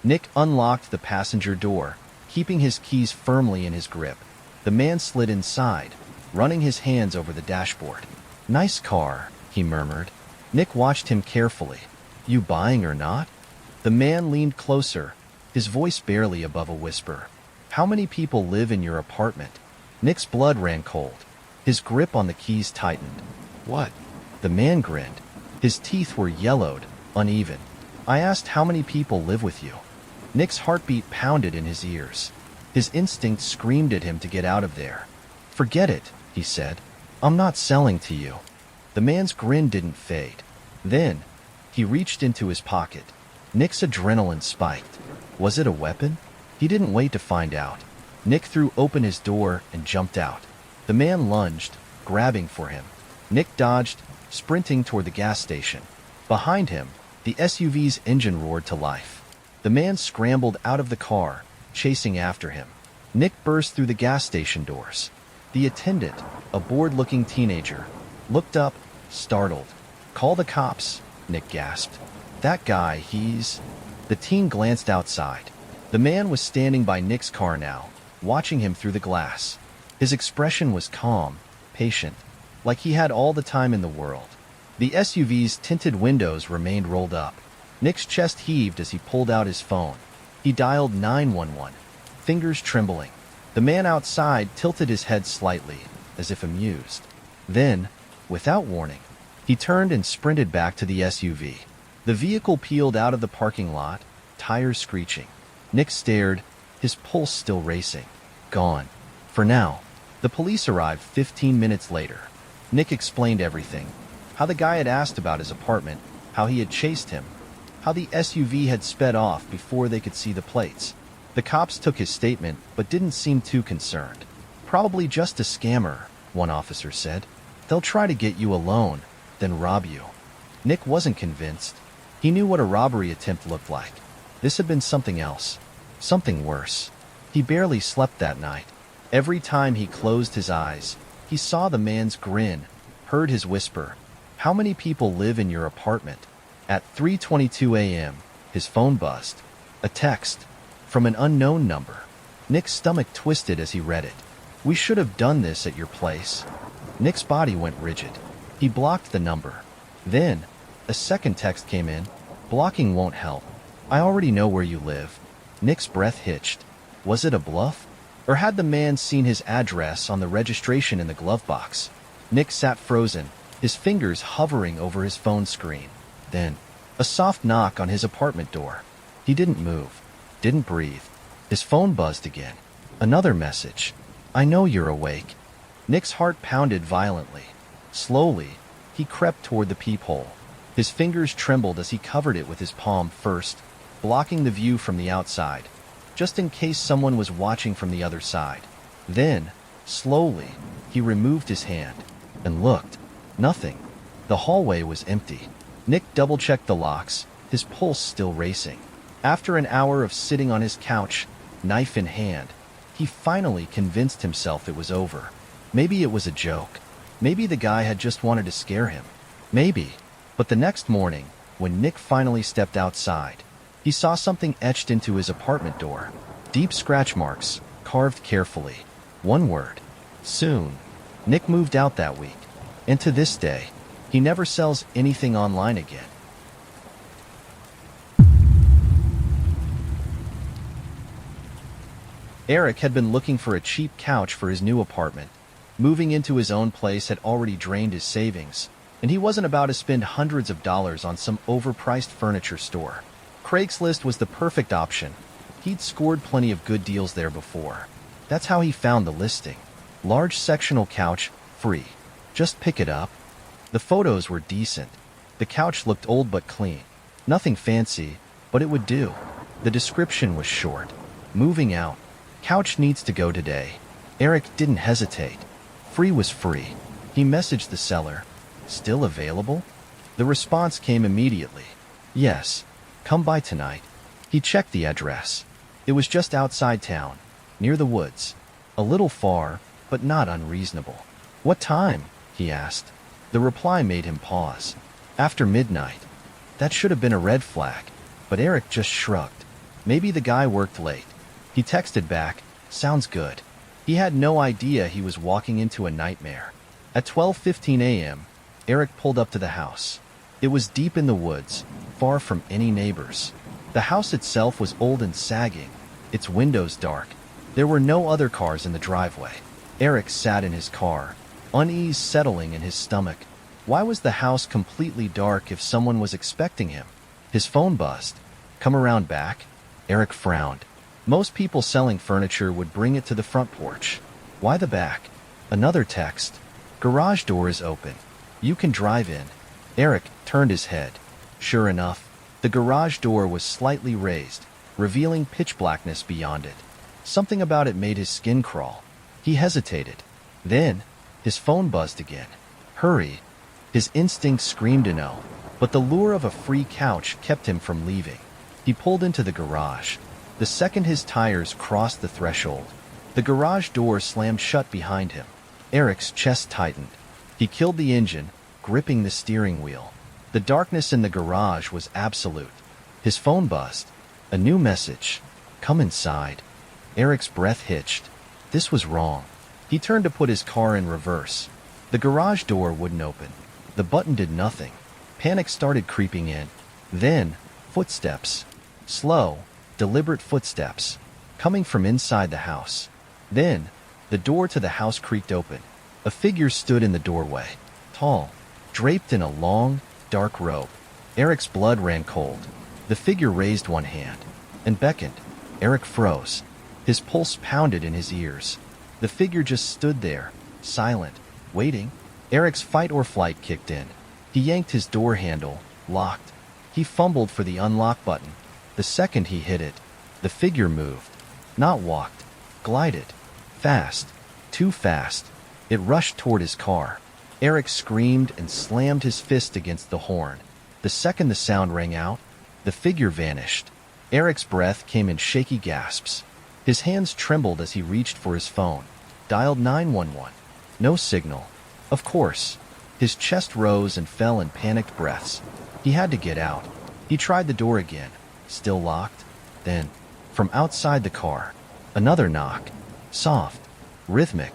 Nick unlocked the passenger door, keeping his keys firmly in his grip. The man slid inside, running his hands over the dashboard. "Nice car," he murmured. Nick watched him carefully. "You buying or not?" The man leaned closer, his voice barely above a whisper. "How many people live in your apartment?" Nick's blood ran cold. His grip on the keys tightened. "What?" The man grinned. His teeth were yellowed, uneven. "I asked how many people live with you." Nick's heartbeat pounded in his ears. His instinct screamed at him to get out of there. "Forget it," he said. "I'm not selling to you." The man's grin didn't fade. Then, he reached into his pocket. Nick's adrenaline spiked. Was it a weapon? He didn't wait to find out. Nick threw open his door and jumped out. The man lunged, grabbing for him. Nick dodged, sprinting toward the gas station. Behind him, the SUV's engine roared to life. The man scrambled out of the car, chasing after him. Nick burst through the gas station doors. The attendant, a bored-looking teenager, looked up, startled. Call the cops, Nick gasped. That guy, he's... The teen glanced outside. The man was standing by Nick's car now, watching him through the glass. His expression was calm, patient, like he had all the time in the world. The SUV's tinted windows remained rolled up. Nick's chest heaved as he pulled out his phone. He dialed 911, fingers trembling. The man outside tilted his head slightly, as if amused. Then, without warning, he turned and sprinted back to the SUV. The vehicle peeled out of the parking lot, tires screeching. Nick stared, his pulse still racing. Gone. For now. The police arrived 15 minutes later. Nick explained everything. How the guy had asked about his apartment, how he had chased him, how the SUV had sped off before they could see the plates. The cops took his statement, but didn't seem too concerned. Probably just a scammer, one officer said. They'll try to get you alone, then rob you. Nick wasn't convinced. He knew what a robbery attempt looked like. This had been something else. Something worse. He barely slept that night. Every time he closed his eyes, he saw the man's grin, heard his whisper, "How many people live in your apartment?" At 3:22 a.m., his phone buzzed. A text from an unknown number. Nick's stomach twisted as he read it. "We should have done this at your place." Nick's body went rigid. He blocked the number. Then, a second text came in. "Blocking won't help. I already know where you live." Nick's breath hitched. Was it a bluff? Or had the man seen his address on the registration in the glove box? Nick sat frozen, his fingers hovering over his phone screen. Then, a soft knock on his apartment door. He didn't move, didn't breathe. His phone buzzed again. Another message. "I know you're awake." Nick's heart pounded violently. Slowly, he crept toward the peephole. His fingers trembled as he covered it with his palm first, blocking the view from the outside, just in case someone was watching from the other side. Then, slowly, he removed his hand and looked. Nothing. The hallway was empty. Nick double-checked the locks, his pulse still racing. After an hour of sitting on his couch, knife in hand, he finally convinced himself it was over. Maybe it was a joke. Maybe the guy had just wanted to scare him. Maybe. But the next morning, when Nick finally stepped outside, he saw something etched into his apartment door. Deep scratch marks, carved carefully. One word. Soon. Nick moved out that week. And to this day, he never sells anything online again. Eric had been looking for a cheap couch for his new apartment. Moving into his own place had already drained his savings, and he wasn't about to spend hundreds of dollars on some overpriced furniture store. Craigslist was the perfect option. He'd scored plenty of good deals there before. That's how he found the listing. Large sectional couch, free. Just pick it up. The photos were decent. The couch looked old but clean. Nothing fancy, but it would do. The description was short. Moving out. Couch needs to go today. Eric didn't hesitate. Free was free. He messaged the seller. Still available? The response came immediately. Yes. Come by tonight. He checked the address. It was just outside town, near the woods. A little far, but not unreasonable. What time? He asked. The reply made him pause. After midnight. That should have been a red flag, but Eric just shrugged. Maybe the guy worked late. He texted back, "Sounds good." He had no idea he was walking into a nightmare. At 12:15 a.m., Eric pulled up to the house. It was deep in the woods, far from any neighbors. The house itself was old and sagging, its windows dark. There were no other cars in the driveway. Eric sat in his car, unease settling in his stomach. Why was the house completely dark if someone was expecting him? His phone buzzed. "Come around back?" Eric frowned. Most people selling furniture would bring it to the front porch. Why the back? Another text. "Garage door is open. You can drive in." Eric turned his head. Sure enough, the garage door was slightly raised, revealing pitch blackness beyond it. Something about it made his skin crawl. He hesitated. Then, his phone buzzed again. Hurry. His instinct screamed to no, but the lure of a free couch kept him from leaving. He pulled into the garage. The second his tires crossed the threshold, the garage door slammed shut behind him. Eric's chest tightened. He killed the engine, gripping the steering wheel. The darkness in the garage was absolute. His phone buzzed. A new message. Come inside. Eric's breath hitched. This was wrong. He turned to put his car in reverse. The garage door wouldn't open. The button did nothing. Panic started creeping in. Then, footsteps. Slow, deliberate footsteps. Coming from inside the house. Then, the door to the house creaked open. A figure stood in the doorway. Tall, draped in a long, dark robe. Eric's blood ran cold. The figure raised one hand and beckoned. Eric froze. His pulse pounded in his ears. The figure just stood there, silent, waiting. Eric's fight or flight kicked in. He yanked his door handle, locked. He fumbled for the unlock button. The second he hit it, the figure moved. Not walked, glided. Fast, too fast. It rushed toward his car. Eric screamed and slammed his fist against the horn. The second the sound rang out, the figure vanished. Eric's breath came in shaky gasps. His hands trembled as he reached for his phone. Dialed 911. No signal. Of course. His chest rose and fell in panicked breaths. He had to get out. He tried the door again. Still locked. Then, from outside the car, another knock. Soft. Rhythmic.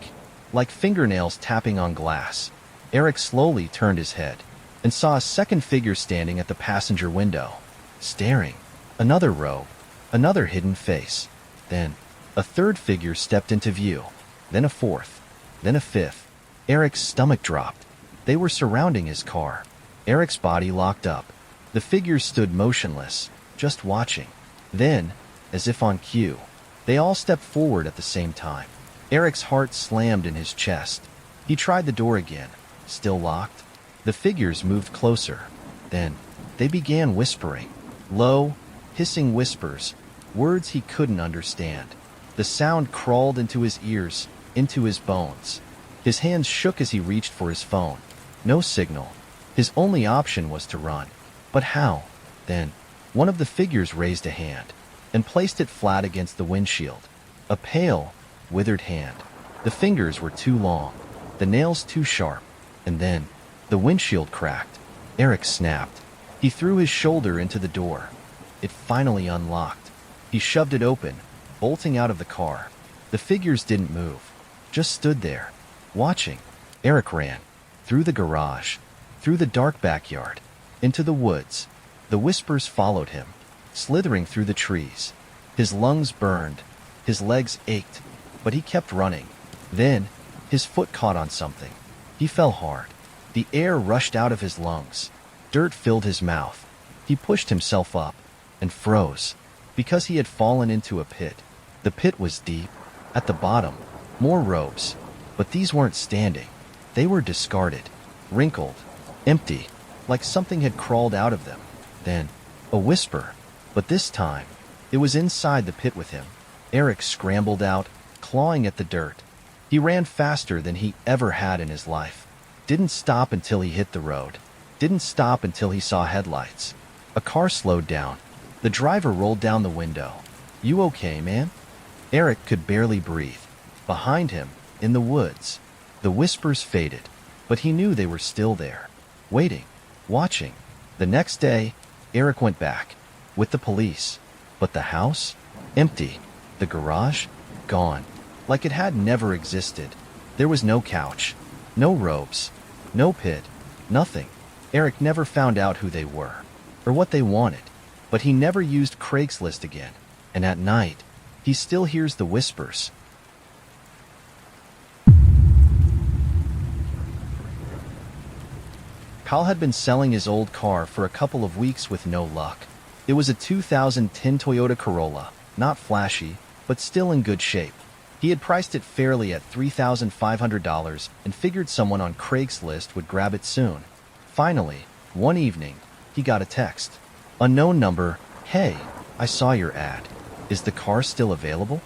Like fingernails tapping on glass. Eric slowly turned his head and saw a second figure standing at the passenger window, staring. Another robe. Another hidden face. Then, a third figure stepped into view. Then a fourth. Then a fifth. Eric's stomach dropped. They were surrounding his car. Eric's body locked up. The figures stood motionless, just watching. Then, as if on cue, they all stepped forward at the same time. Eric's heart slammed in his chest. He tried the door again. Still locked. The figures moved closer. Then, they began whispering. Low, hissing whispers. Words he couldn't understand. The sound crawled into his ears, into his bones. His hands shook as he reached for his phone. No signal. His only option was to run. But how? Then, one of the figures raised a hand and placed it flat against the windshield. A pale, withered hand. The fingers were too long, the nails too sharp. And then, the windshield cracked. Eric snapped. He threw his shoulder into the door. It finally unlocked. He shoved it open, bolting out of the car. The figures didn't move, just stood there, watching. Eric ran. Through the garage, through the dark backyard, into the woods. The whispers followed him, slithering through the trees. His lungs burned, his legs ached, but he kept running. Then, his foot caught on something. He fell hard. The air rushed out of his lungs. Dirt filled his mouth. He pushed himself up and froze because he had fallen into a pit. The pit was deep. At the bottom, more robes. But these weren't standing. They were discarded, wrinkled, empty, like something had crawled out of them. Then, a whisper. But this time, it was inside the pit with him. Eric scrambled out, clawing at the dirt. He ran faster than he ever had in his life. Didn't stop until he hit the road. Didn't stop until he saw headlights. A car slowed down. The driver rolled down the window. "You okay, man?" Eric could barely breathe. Behind him, in the woods, the whispers faded, but he knew they were still there, waiting, watching. The next day, Eric went back, with the police. But the house? Empty. The garage? Gone. Like it had never existed. There was no couch, no robes, no pit, nothing. Eric never found out who they were, or what they wanted, but he never used Craigslist again, and at night, he still hears the whispers. Kyle had been selling his old car for a couple of weeks with no luck. It was a 2010 Toyota Corolla, not flashy, but still in good shape. He had priced it fairly at $3,500 and figured someone on Craigslist would grab it soon. Finally, one evening, he got a text. Unknown number, "Hey, I saw your ad. Is the car still available?"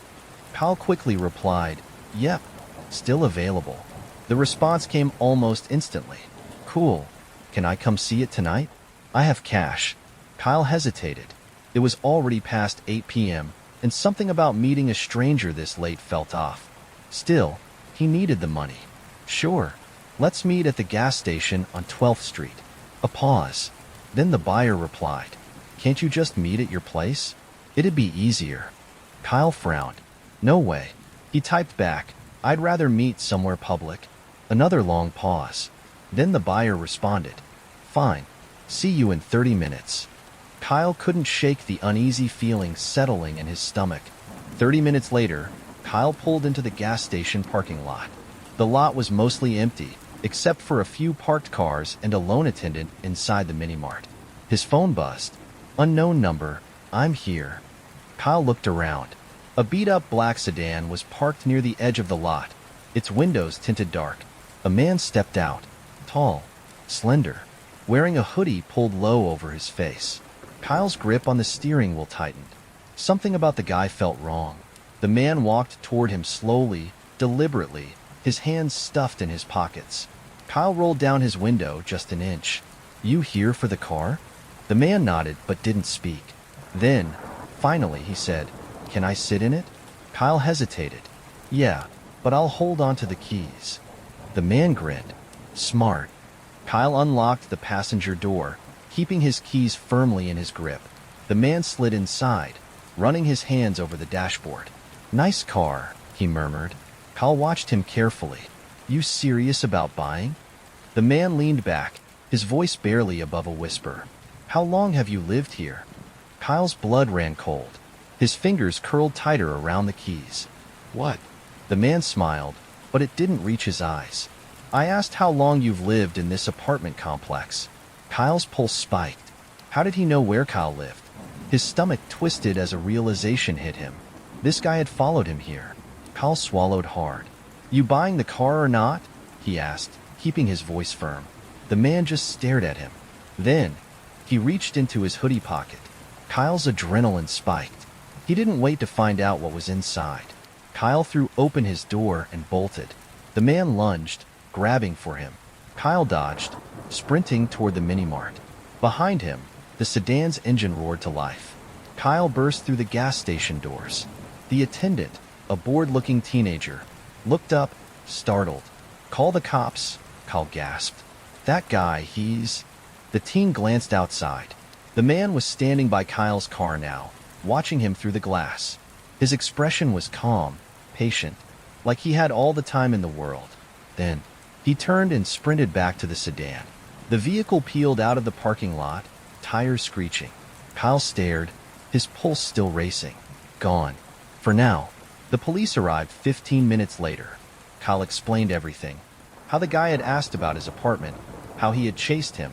Kyle quickly replied, "Yep, still available." The response came almost instantly. "Cool. Can I come see it tonight? I have cash." Kyle hesitated. It was already past 8 p.m., and something about meeting a stranger this late felt off. Still, he needed the money. "Sure. Let's meet at the gas station on 12th Street. A pause. Then the buyer replied, "Can't you just meet at your place? It'd be easier." Kyle frowned. "No way." He typed back, "I'd rather meet somewhere public." Another long pause. Then the buyer responded, "Fine. See you in 30 minutes." Kyle couldn't shake the uneasy feeling settling in his stomach. 30 minutes later, Kyle pulled into the gas station parking lot. The lot was mostly empty, except for a few parked cars and a loan attendant inside the mini-mart. His phone buzzed. "Unknown number. I'm here." Kyle looked around. A beat-up black sedan was parked near the edge of the lot, its windows tinted dark. A man stepped out, tall, slender, wearing a hoodie pulled low over his face. Kyle's grip on the steering wheel tightened. Something about the guy felt wrong. The man walked toward him slowly, deliberately, his hands stuffed in his pockets. Kyle rolled down his window just an inch. "You here for the car?" The man nodded but didn't speak. Then, finally, he said, "Can I sit in it?" Kyle hesitated. "Yeah, but I'll hold on to the keys." The man grinned. "Smart." Kyle unlocked the passenger door, keeping his keys firmly in his grip. The man slid inside, running his hands over the dashboard. "Nice car," he murmured. Kyle watched him carefully. "You serious about buying?" The man leaned back, his voice barely above a whisper. "How long have you lived here?" Kyle's blood ran cold. His fingers curled tighter around the keys. "What?" The man smiled, but it didn't reach his eyes. "I asked how long you've lived in this apartment complex." Kyle's pulse spiked. How did he know where Kyle lived? His stomach twisted as a realization hit him. This guy had followed him here. Kyle swallowed hard. "You buying the car or not?" he asked, keeping his voice firm. The man just stared at him. Then, he reached into his hoodie pocket. Kyle's adrenaline spiked. He didn't wait to find out what was inside. Kyle threw open his door and bolted. The man lunged, grabbing for him. Kyle dodged, sprinting toward the mini-mart. Behind him, the sedan's engine roared to life. Kyle burst through the gas station doors. The attendant, a bored-looking teenager, looked up, startled. "Call the cops," Kyle gasped. "That guy, he's..." The teen glanced outside. The man was standing by Kyle's car now, watching him through the glass. His expression was calm, patient, like he had all the time in the world. Then, he turned and sprinted back to the sedan. The vehicle peeled out of the parking lot, tires screeching. Kyle stared, his pulse still racing. Gone. For now. The police arrived 15 minutes later. Kyle explained everything. How the guy had asked about his apartment, how he had chased him,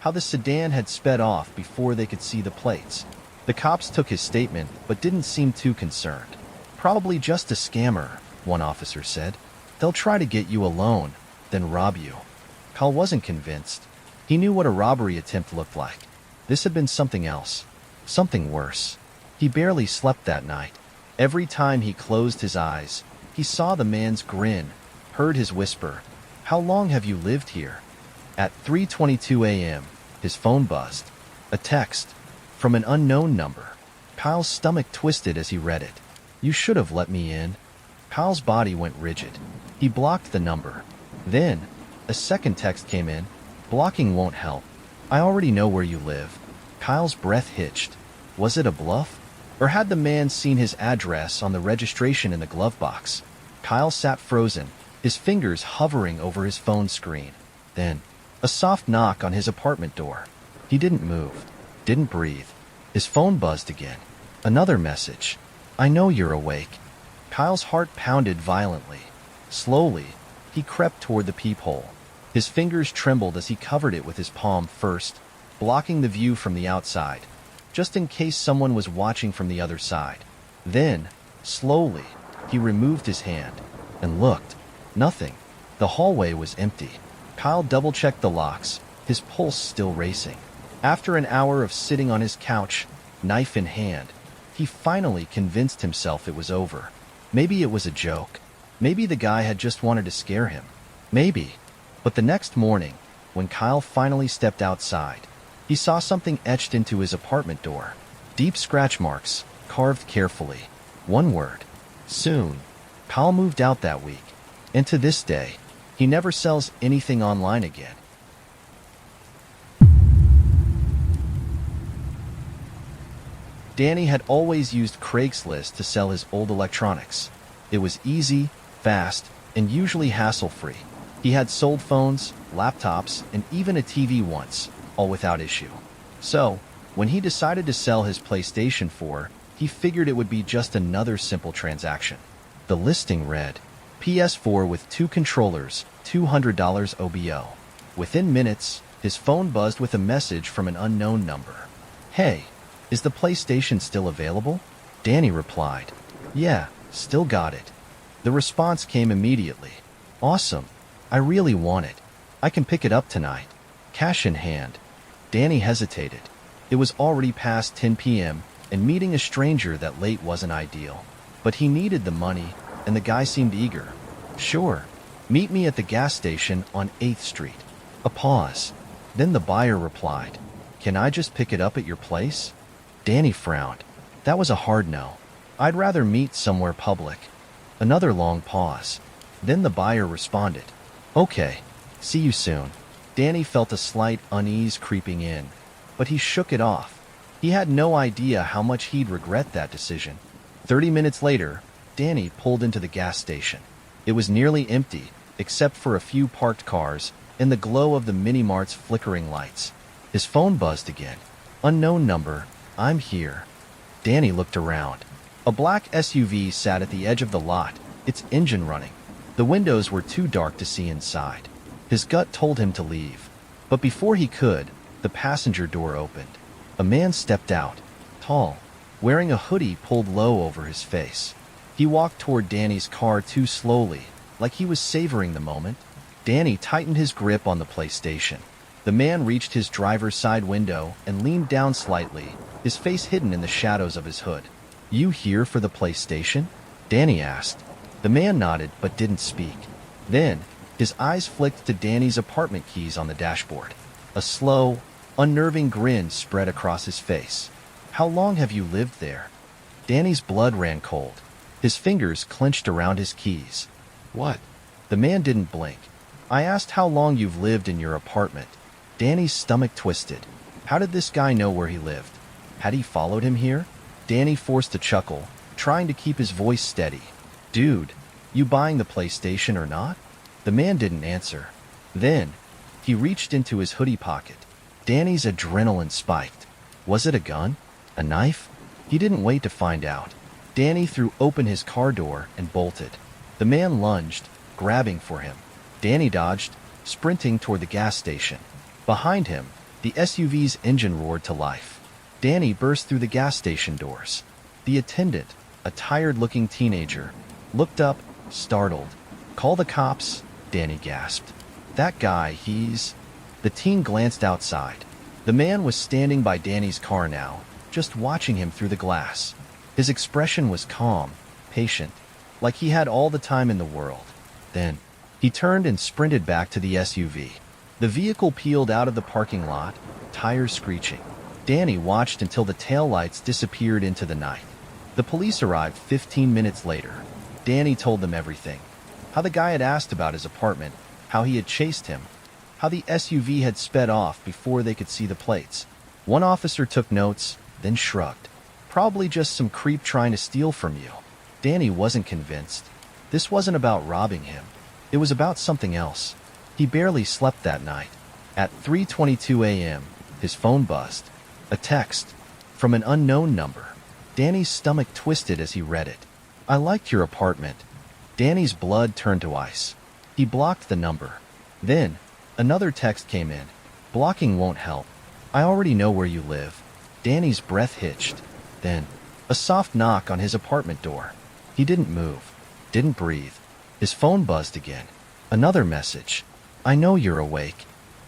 how the sedan had sped off before they could see the plates. The cops took his statement but didn't seem too concerned. "Probably just a scammer," one officer said. "They'll try to get you a loan, then rob you." Kyle wasn't convinced. He knew what a robbery attempt looked like. This had been something else. Something worse. He barely slept that night. Every time he closed his eyes, he saw the man's grin, heard his whisper, "How long have you lived here?" At 3:22 a.m., his phone buzzed. A text from an unknown number. Kyle's stomach twisted as he read it. "You should have let me in." Kyle's body went rigid. He blocked the number. Then, a second text came in. "Blocking won't help. I already know where you live." Kyle's breath hitched. Was it a bluff? Or had the man seen his address on the registration in the glove box? Kyle sat frozen, his fingers hovering over his phone screen. Then, a soft knock on his apartment door. He didn't move, didn't breathe. His phone buzzed again. Another message. "I know you're awake." Kyle's heart pounded violently. Slowly, he crept toward the peephole. His fingers trembled as he covered it with his palm first, blocking the view from the outside, just in case someone was watching from the other side. Then, slowly, he removed his hand and looked. Nothing. The hallway was empty. Kyle double-checked the locks, his pulse still racing. After an hour of sitting on his couch, knife in hand, he finally convinced himself it was over. Maybe it was a joke. Maybe the guy had just wanted to scare him. Maybe. But the next morning, when Kyle finally stepped outside, he saw something etched into his apartment door. Deep scratch marks, carved carefully. One word. Soon. Kyle moved out that week. And to this day, he never sells anything online again. Danny had always used Craigslist to sell his old electronics. It was easy, fast, and usually hassle-free. He had sold phones, laptops, and even a TV once, all without issue. So, when he decided to sell his PlayStation 4, he figured it would be just another simple transaction. The listing read, PS4 with 2 controllers, $200 OBO. Within minutes, his phone buzzed with a message from an unknown number. "Hey, is the PlayStation still available?" Danny replied, "Yeah, still got it." The response came immediately. "Awesome. I really want it. I can pick it up tonight. Cash in hand." Danny hesitated. It was already past 10 p.m., and meeting a stranger that late wasn't ideal. But he needed the money, and the guy seemed eager. "Sure. Meet me at the gas station on 8th Street. A pause. Then the buyer replied, "Can I just pick it up at your place?" Danny frowned. That was a hard no. "I'd rather meet somewhere public." Another long pause. Then the buyer responded, "Okay, see you soon." Danny felt a slight unease creeping in, but he shook it off. He had no idea how much he'd regret that decision. 30 minutes later, Danny pulled into the gas station. It was nearly empty, except for a few parked cars and the glow of the mini-mart's flickering lights. His phone buzzed again. "Unknown number, I'm here." Danny looked around. A black SUV sat at the edge of the lot, its engine running. The windows were too dark to see inside. His gut told him to leave. But before he could, the passenger door opened. A man stepped out, tall, wearing a hoodie pulled low over his face. He walked toward Danny's car too slowly, like he was savoring the moment. Danny tightened his grip on the PlayStation. The man reached his driver's side window and leaned down slightly, his face hidden in the shadows of his hood. "You here for the PlayStation?" Danny asked. The man nodded but didn't speak. Then, his eyes flicked to Danny's apartment keys on the dashboard. A slow, unnerving grin spread across his face. "How long have you lived there?" Danny's blood ran cold. His fingers clenched around his keys. "What?" The man didn't blink. "I asked how long you've lived in your apartment." Danny's stomach twisted. How did this guy know where he lived? Had he followed him here? Danny forced a chuckle, trying to keep his voice steady. "Dude, you buying the PlayStation or not?" The man didn't answer. Then, he reached into his hoodie pocket. Danny's adrenaline spiked. Was it a gun? A knife? He didn't wait to find out. Danny threw open his car door and bolted. The man lunged, grabbing for him. Danny dodged, sprinting toward the gas station. Behind him, the SUV's engine roared to life. Danny burst through the gas station doors. The attendant, a tired-looking teenager, looked up, startled. "Call the cops," Danny gasped. "That guy, he's..." The teen glanced outside. The man was standing by Danny's car now, just watching him through the glass. His expression was calm, patient, like he had all the time in the world. Then, he turned and sprinted back to the SUV. The vehicle peeled out of the parking lot, tires screeching. Danny watched until the taillights disappeared into the night. The police arrived 15 minutes later. Danny told them everything. How the guy had asked about his apartment, how he had chased him, how the SUV had sped off before they could see the plates. One officer took notes, then shrugged. "Probably just some creep trying to steal from you." Danny wasn't convinced. This wasn't about robbing him. It was about something else. He barely slept that night. At 3:22 a.m., his phone buzzed. A text from an unknown number. Danny's stomach twisted as he read it. "I liked your apartment." Danny's blood turned to ice. He blocked the number. Then, another text came in. "Blocking won't help. I already know where you live." Danny's breath hitched. Then, a soft knock on his apartment door. He didn't move, didn't breathe. His phone buzzed again. Another message. "I know you're awake."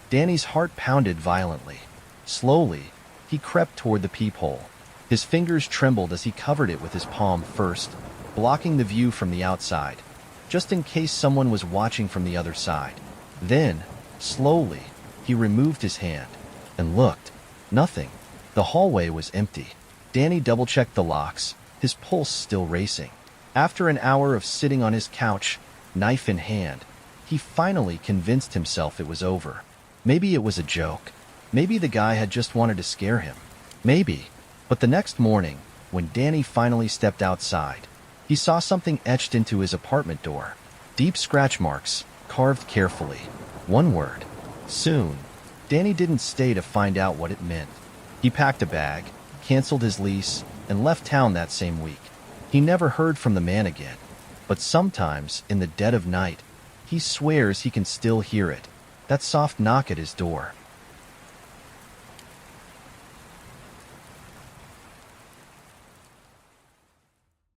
Danny's heart pounded violently. Slowly, he crept toward the peephole. His fingers trembled as he covered it with his palm first, blocking the view from the outside, just in case someone was watching from the other side. Then, slowly, he removed his hand and looked. Nothing. The hallway was empty. Danny double-checked the locks, his pulse still racing. After an hour of sitting on his couch, knife in hand, he finally convinced himself it was over. Maybe it was a joke. Maybe the guy had just wanted to scare him. Maybe. But the next morning, when Danny finally stepped outside, he saw something etched into his apartment door. Deep scratch marks, carved carefully. One word. Soon. Danny didn't stay to find out what it meant. He packed a bag, canceled his lease, and left town that same week. He never heard from the man again. But sometimes, in the dead of night, he swears he can still hear it. That soft knock at his door.